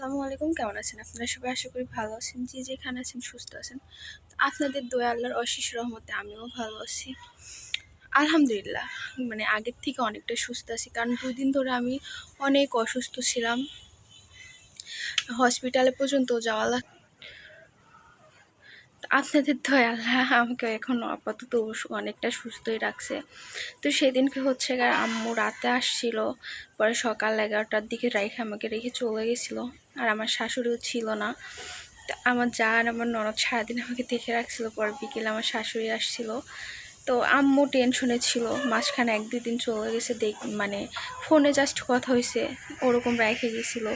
আসসালামু আলাইকুম, কেমন আছেন আপনারা সবাই? আশা করি ভালো আছেন। যে যেখানে আছেন সুস্থ আছেন। তো আপনাদের দোয়া আল্লাহর অশেষ রহমতে আমিও ভালো আছি আলহামদুলিল্লাহ। মানে আগের থেকে অনেকটা সুস্থ আছি, কারণ 2 দিন ধরে আমি অনেক অসুস্থ ছিলাম। হসপিটালে পর্যন্ত যাওয়া আপনাদের দয়ায় আল্লাহ আমাকে এখন আপাতত অনেকটা সুস্থই রাখছে। তো সেদিনকে হচ্ছে আম্মু রাতে আসছিল, পরে সকাল 11টার দিকে আমাকে রেখে চলে গেছিলো। আর আমার শাশুড়িও ছিল না। তো আমার যা আর আমার ননদ সারাদিন আমাকে দেখে রাখছিল, পরে বিকেলে আমার শাশুড়ি আসছিল। তো আম্মু টেনশনে ছিল, মাঝখানে 1-2 দিন চলে গেছে, মানে ফোনে জাস্ট কথা হয়েছে, ওরকম রেখে গেছিলো,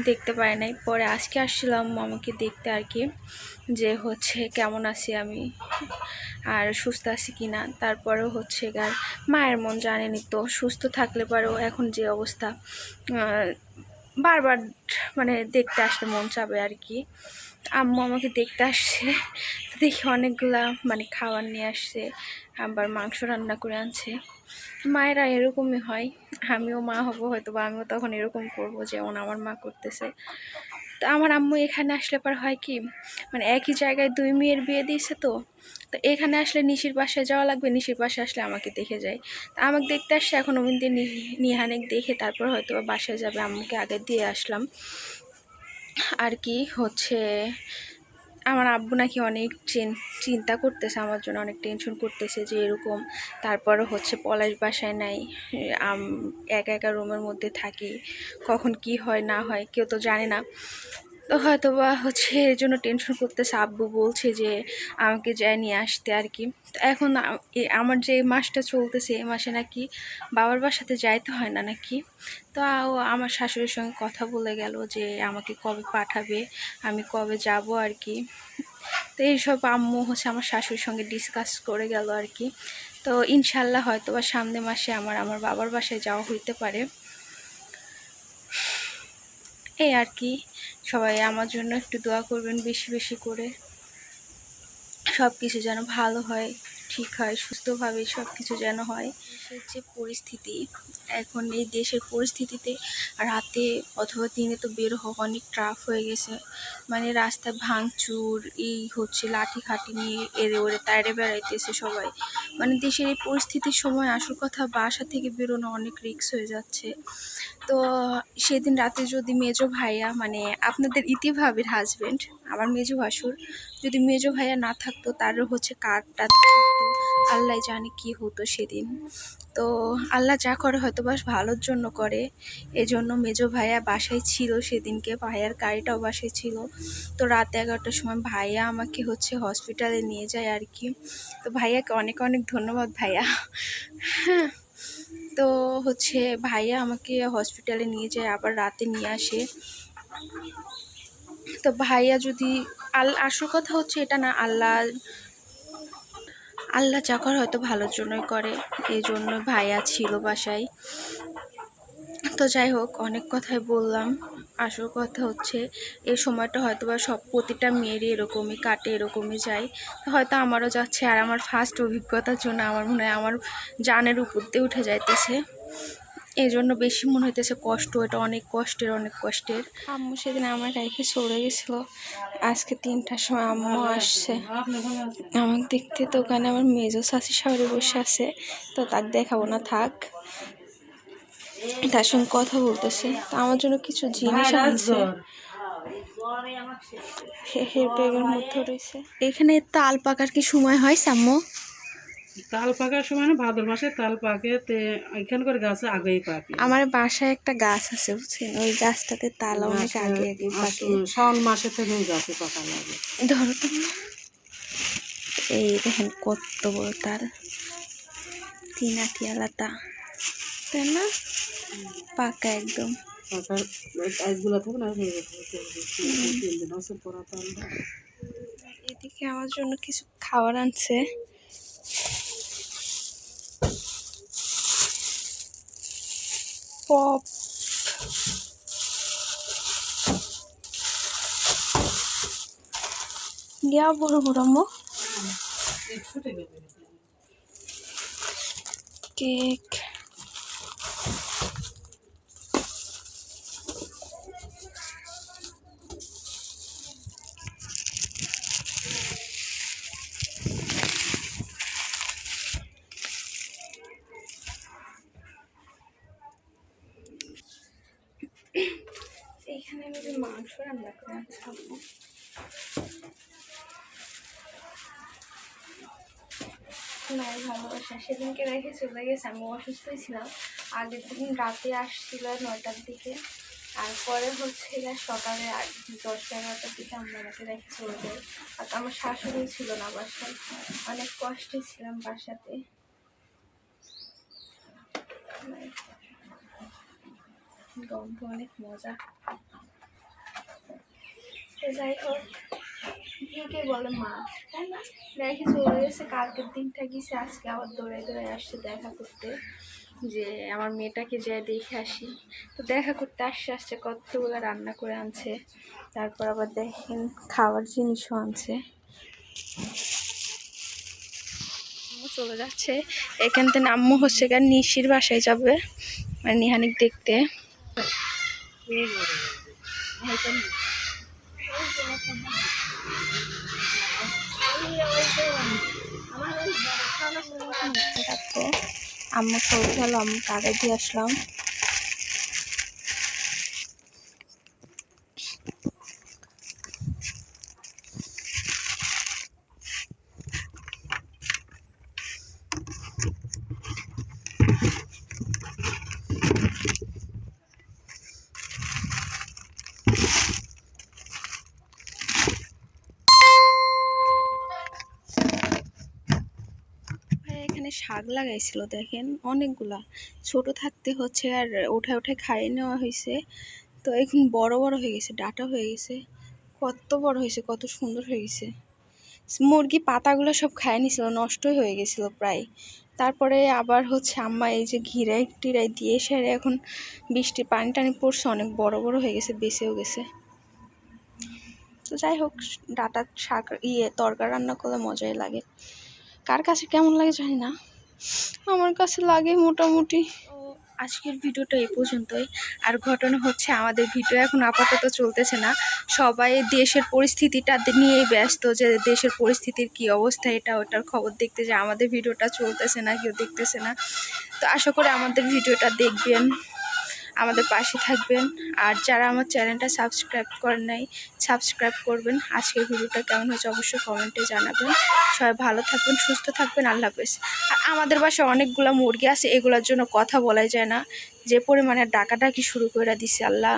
দেখতে পায় নাই। পরে আজকে আসছিল আম্মু আমাকে দেখতে আর কি, যে হচ্ছে কেমন আছি আমি আর সুস্থ আছি কিনা। তারপরেও হচ্ছে মায়ের মন জানেনি তো, সুস্থ থাকলে পরেও এখন যে অবস্থা, বারবার মানে দেখতে আসতে মন চাবে আর কি। আম্মু আমাকে দেখতে আসছে, দেখি অনেকগুলা মানে খাবার নিয়ে আসছে, আবার মাংস রান্না করে আনছে। মায়েরা এরকমই হয়, আমিও মা হব হয়তো, বা আমিও তখন এরকম করবো যেমন আমার মা করতেছে। তো আমার আম্মু এখানে আসলে পর হয় কি, মানে একই জায়গায় 2 মেয়ের বিয়ে দিয়েছে, তো এখানে আসলে নিশির বাসায় যাওয়া লাগবে, নিশির বাসায় আসলে আমাকে দেখে যায়। তা আমাকে দেখতে আসছে, এখন ওমিন নিহানেক দেখে তারপর হয়তো বাসায় যাবে। আম্মুকে আগে দিয়ে আসলাম আর কি। হচ্ছে আমার আব্বু নাকি অনেক চিন্তা করতেছে আমার জন্য, অনেক টেনশন করতেছে যে এরকম। তারপরে হচ্ছে পলাশ বাসায় নাই, একা একা রুমের মধ্যে থাকি, কখন কি হয় না হয় কেউ তো জানে না। তো হয়তো বা হচ্ছে এর জন্য টেনশন করতেছে। আব্বু বলছে যে আমাকে যায় নিয়ে আসতে আর কি। তো এখন আমার যে মাসটা চলতেছে, এই মাসে নাকি বাবার বাসাতে যাইতে হয় না নাকি। তো আমার শাশুড়ির সঙ্গে কথা বলে গেল যে আমাকে কবে পাঠাবে, আমি কবে যাব আর কি। তো এইসব আম্মু হচ্ছে আমার শাশুড়ির সঙ্গে ডিসকাস করে গেল আর কি। তো ইনশাল্লাহ হয়তো বা সামনের মাসে আমার বাবার বাসায় যাওয়া হইতে পারে, এই আর কি। সবাই আমার জন্য একটু দোয়া করবেন বেশি বেশি করে, সব কিছু যেন ভালো হয়, ঠিক হয়, সুস্থভাবে সব কিছু যেন হয়। দেশের যে পরিস্থিতি এখন, এই দেশের পরিস্থিতিতে রাতে অথবা দিনে তো বের হওয়া অনেক টাফ হয়ে গেছে। মানে রাস্তায় ভাঙচুর, এই হচ্ছে লাঠি খাটি নিয়ে এড়ে ওড়ে তাইরে বেড়াইতেছে সবাই। মানে দেশের এই পরিস্থিতির সময় আসল কথা, বাসা থেকে বেরোনো অনেক রিস্ক হয়ে যাচ্ছে। তো সেদিন রাতে যদি মেজো ভাইয়া, মানে আপনাদের ইতিভাবির হাজবেন্ড, আমার মেজো ভাসুর, যদি মেজো ভাইয়া না থাকতো, তারও হচ্ছে কার্ডটা থাকতো, আল্লাহ জানে কি হতো সেদিন। তো আল্লাহ যা করে হয়তো বাস ভালোর জন্য করে, এজন্য মেজো ভাইয়া বাসায় ছিল সেদিনকে, ভাইয়ার গাড়িটাও বাসায় ছিল। তো রাত 11টার সময় ভাইয়া আমাকে হচ্ছে হসপিটালে নিয়ে যায় আর কি। তো ভাইয়াকে অনেক অনেক ধন্যবাদ ভাইয়া। হ্যাঁ, তো হচ্ছে ভাইয়া আমাকে হসপিটালে নিয়ে যায়, আবার রাতে নিয়ে আসে। তো ভাইয়া যদি আসল কথা হচ্ছে এটা না, আল্লাহ যা করে হয়তো ভালোর জন্যই করে, এই জন্য ভাইয়া ছিল বাসায়। তো যাই হোক, অনেক কথাই বললাম। আসল কথা হচ্ছে এই সময়টা হয়তো বা প্রতিটা মেয়েরই এরকমই কাটে, এরকমই যায়, হয়তো আমারও যাচ্ছে। আর আমার ফার্স্ট অভিজ্ঞতার জন্য আমার মনে হয় আমার জানের উপর দিয়ে উঠে যাইতেছে, এই জন্য বেশি মনে হইতেছে কষ্ট। এটা অনেক কষ্টের, অনেক কষ্টের। আম্মু সেদিন আমার রেখে চলে গেছিলো। আজকে 3টার সময় আম্মু আসছে আমাকে দেখতে। তো ওখানে আমার মেজো শাশি শাশুড়ি বসে আছে, তো তাকে দেখাবো না, থাক। তার সঙ্গে কথা বলতেছে। তো আমার জন্য কিছু জিনিস আনছে, ব্যাগের মধ্যে রয়েছে। এখানে তাল পাকার কি সময় হয় আম্মু? তাল পাকার সময় না, ভাদ্র মাসে তাল পাকে, এখানকার গাছে আগেই পাকে। আমার বাসায় একটা গাছ আছে বুঝছেন, ওই গাছটাতে তাল অনেক আগে আগে পাকে। শ্রাবণ মাসে থেকে ওই গাছে পাকা লাগে। ধরো তো, এই দেখেন কত বড় তাল, 3 আটিয়ালা তা, তাই না? পাকা একদম। এদিকে আমার জন্য কিছু খাবার আনছে। পপ, গিয়া বড় বড় মো কেক, আমি যে মাংস রান্না করে খাবো। মায়ের ভালোবাসা সেদিনকে রেখে চলে গেছে। আমি অসুস্থই ছিলাম, আগের দিন রাতে আসছিল 9টার দিকে, আর পরে হচ্ছে সকালে 10-11টার দিকে আমরা আমাকে রেখে চলে যাই। আর আমার শাশুড়ি ছিল না বাসায়, অনেক কষ্টে ছিলাম বাসাতে। গন্ধ অনেক মজা। তো যাই হোক, কে বলে মা, তাই না? রেখে চলে গেছে, কালকের দিনটা গেছে, আজকে আবার দৌড়াই দৌড়াই আসছে দেখা করতে, যে আমার মেয়েটাকে যাই দেখে আসি। তো দেখা করতে আসছে, আসছে কতগুলো রান্না করে আনছে, তারপর আবার দেখেন খাওয়ার জিনিসও আনছে। চলে যাচ্ছে এখান থেকে। আম্মু হচ্ছে গা নিশির বাসায় যাবে, মানে নিহানিক দেখতে। আম্মু চলে গেল, আম্মু কাগজ দিয়ে আসলাম। এখানে শাক লাগাইছিল দেখেন অনেকগুলা, ছোট থাকতে হচ্ছে আর উঠায় উঠায় খাইয়ে নেওয়া হয়েছে। তো এখন বড় বড় হয়ে গেছে, ডাটা হয়ে গেছে, কত বড় হয়েছে, কত সুন্দর হয়ে গেছে। মুরগি পাতাগুলো সব খায় নিছিল, নষ্টই হয়ে গেছিল প্রায়। তারপরে আবার হচ্ছে আম্মা এই যে ঘিরাই টিরাই দিয়ে সেরে এখন বৃষ্টি পানি টানি পড়ছে, অনেক বড় বড় হয়ে গেছে, বেঁচেও গেছে। তো যাই হোক, ডাটা শাক তরকারি রান্না করলে মজাই লাগে। কার কাছে কেমন লাগে জানি না, আমার কাছে লাগে মোটামুটি। তো আজকের ভিডিওটা এই পর্যন্তই। আর ঘটনা হচ্ছে আমাদের ভিডিও এখন আপাতত চলতেছে না, সবাই দেশের পরিস্থিতিটা নিয়েই ব্যস্ত, যে দেশের পরিস্থিতির কি অবস্থা, এটা ওটার খবর দেখতে, যে আমাদের ভিডিওটা চলতেছে না, কেউ দেখতেছে না। তো আশা করি আমাদের ভিডিওটা দেখবেন, আমাদের পাশে থাকবেন। আর যারা আমার চ্যানেলটা সাবস্ক্রাইব করেন নাই, সাবস্ক্রাইব করবেন। আজকের ভিডিওটা কেমন হয়েছে অবশ্যই কমেন্টে জানাবেন। সবাই ভালো থাকবেন, সুস্থ থাকবেন, আল্লাহ হাফেজ। আর আমাদের বাসায় অনেকগুলো মুরগি আছে, এগুলোর জন্য কথা বলাই যায় না, যে পরিমাণে ডাকাডাকি শুরু করে দিছে, আল্লাহ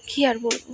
কি আর বলবো।